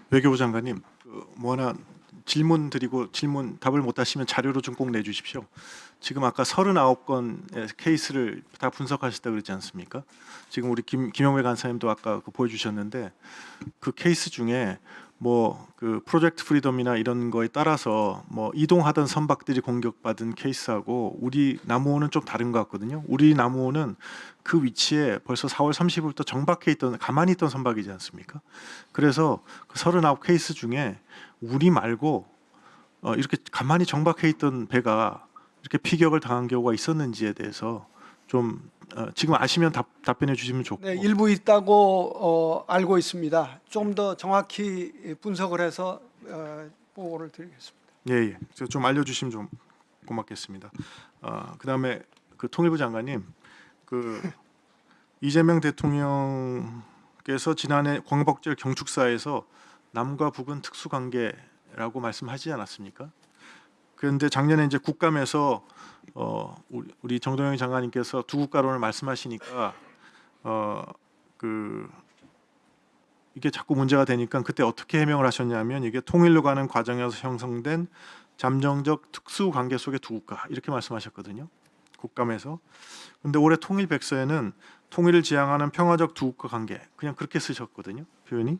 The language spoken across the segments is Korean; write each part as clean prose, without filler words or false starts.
외교부 장관님, 뭐 하나 질문 드리고 질문 답을 못 하시면 자료로 좀 꼭 내주십시오. 지금 아까 39건의 케이스를 다 분석하셨다 그랬지 않습니까? 지금 우리 김영배 간사님도 아까 보여주셨는데 그 케이스 중에 뭐 그 프로젝트 프리덤이나 이런 거에 따라서 뭐 이동하던 선박들이 공격받은 케이스하고 우리 남우호는 좀 다른 것 같거든요. 우리 남우호는 그 위치에 벌써 4월 30일부터 정박해 있던 가만히 있던 선박이지 않습니까? 그래서 그 39 케이스 중에 우리 말고 이렇게 가만히 정박해 있던 배가 이렇게 피격을 당한 경우가 있었는지에 대해서 좀 지금 아시면 답변해 주시면 좋고. 네, 일부 있다고 알고 있습니다. 좀 더 정확히 분석을 해서 보고를 드리겠습니다. 예, 예. 좀 알려주시면 좀 고맙겠습니다. 그다음에 그 통일부 장관님, 그 이재명 대통령께서 지난해 광복절 경축사에서 남과 북은 특수관계라고 말씀하지 않았습니까? 그런데 작년에 이제 국감에서 우리 정동영 장관님께서 두 국가론을 말씀하시니까 그 이게 자꾸 문제가 되니까 그때 어떻게 해명을 하셨냐면 이게 통일로 가는 과정에서 형성된 잠정적 특수 관계 속의 두 국가 이렇게 말씀하셨거든요. 국감에서. 근데 올해 통일 백서에는 통일을 지향하는 평화적 두 국가 관계 그냥 그렇게 쓰셨거든요. 표현이.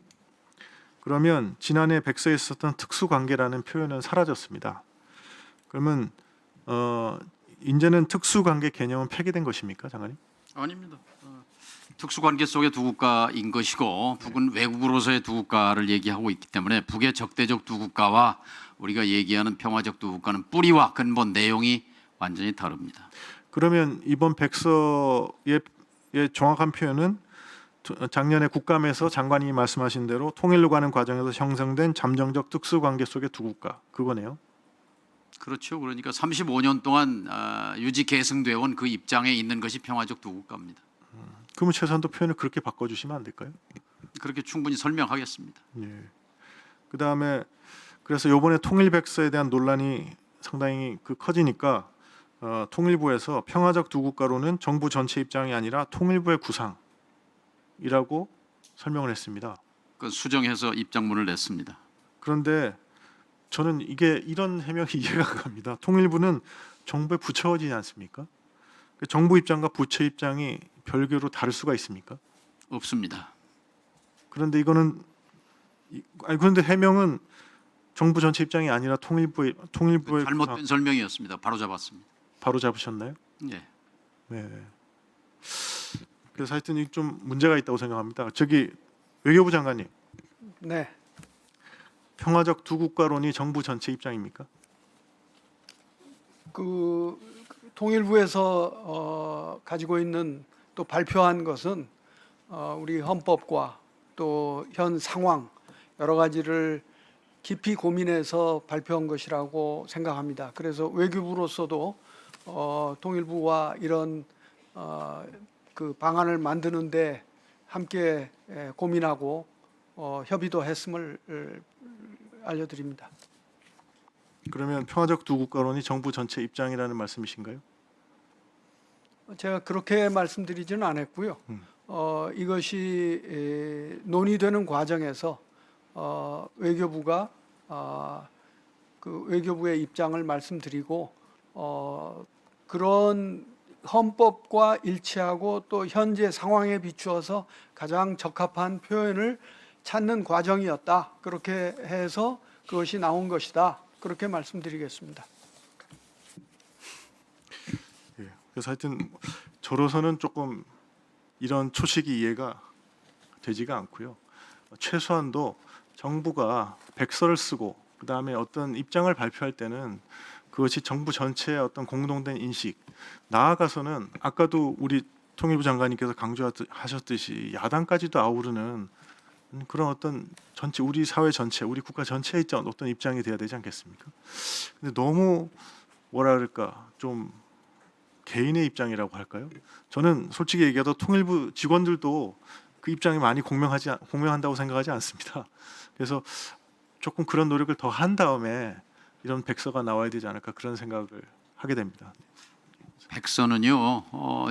그러면 지난해 백서에 썼던 특수 관계라는 표현은 사라졌습니다. 그러면 이제는 특수 관계 개념은 폐기된 것입니까, 장관님? 아닙니다. 특수관계 속의 두 국가인 것이고 북은 외국으로서의 두 국가를 얘기하고 있기 때문에 북의 적대적 두 국가와 우리가 얘기하는 평화적 두 국가는 뿌리와 근본 내용이 완전히 다릅니다. 그러면 이번 백서의 정확한 표현은 작년에 국감에서 장관님이 말씀하신 대로 통일로 가는 과정에서 형성된 잠정적 특수관계 속의 두 국가 그거네요. 그렇죠. 그러니까 35년 동안 유지 계승되어 온 그 입장에 있는 것이 평화적 두 국가입니다. 그러면 최소한도 표현을 그렇게 바꿔주시면 안 될까요? 그렇게 충분히 설명하겠습니다. 예. 그 다음에 그래서 이번에 통일백서에 대한 논란이 상당히 커지니까 통일부에서 평화적 두 국가로는 정부 전체 입장이 아니라 통일부의 구상이라고 설명을 했습니다. 그 수정해서 입장문을 냈습니다. 그런데 저는 이게 이런 해명이 이해가 갑니다. 통일부는 정부의 부처이지 않습니까? 정부 입장과 부처 입장이 별개로 다를 수가 있습니까? 없습니다. 그런데 이거는 그런데 해명은 정부 전체 입장이 아니라 통일부의 잘못된 설명이었습니다. 바로 잡았습니다. 바로 잡으셨나요? 예. 네. 그래서 하여튼 이 좀 문제가 있다고 생각합니다. 저기 외교부 장관님, 네, 평화적 두 국가론이 정부 전체 입장입니까? 그 통일부에서 가지고 있는 또 발표한 것은 우리 헌법과 또 현 상황 여러 가지를 깊이 고민해서 발표한 것이라고 생각합니다. 그래서 외교부로서도 통일부와 이런 그 방안을 만드는데 함께 고민하고 협의도 했음을 알려드립니다. 그러면 평화적 두 국가론이 정부 전체 입장이라는 말씀이신가요? 제가 그렇게 말씀드리지는 않았고요. 이것이 논의되는 과정에서 외교부가 그 외교부의 입장을 말씀드리고 그런 헌법과 일치하고 또 현재 상황에 비추어서 가장 적합한 표현을 찾는 과정이었다. 그렇게 해서 그것이 나온 것이다. 그렇게 말씀드리겠습니다. 예. 그래서 하여튼 저로서는 조금 이런 초식이 이해가 되지가 않고요. 최소한도 정부가 백서를 쓰고 그 다음에 어떤 입장을 발표할 때는 그것이 정부 전체의 어떤 공동된 인식, 나아가서는 아까도 우리 통일부 장관님께서 강조하셨듯이 야당까지도 아우르는 그런 어떤 전체 우리 사회 전체, 우리 국가 전체의 어떤 입장이 돼야 되지 않겠습니까? 근데 너무 뭐라 그럴까 좀 개인의 입장이라고 할까요? 저는 솔직히 얘기해도 통일부 직원들도 그 입장이 많이 공명한다고 생각하지 않습니다. 그래서 조금 그런 노력을 더 한 다음에 이런 백서가 나와야 되지 않을까 그런 생각을 하게 됩니다. 백서는요.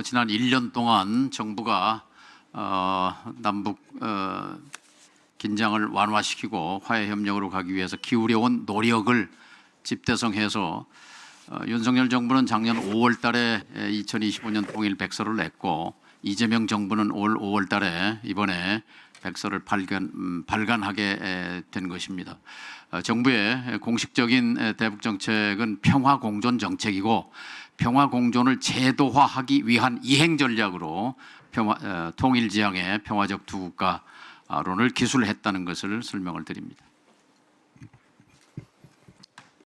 지난 1년 동안 정부가 남북 긴장을 완화시키고 화해 협력으로 가기 위해서 기울여온 노력을 집대성해서 윤석열 정부는 작년 5월 달에 2025년 통일 백서를 냈고 이재명 정부는 올 5월 달에 이번에 백서를 발간하게 된 것입니다. 정부의 공식적인 대북 정책은 평화 공존 정책이고 평화 공존을 제도화하기 위한 이행 전략으로 통일 지향의 평화적 두 국가론을 기술했다는 것을 설명을 드립니다.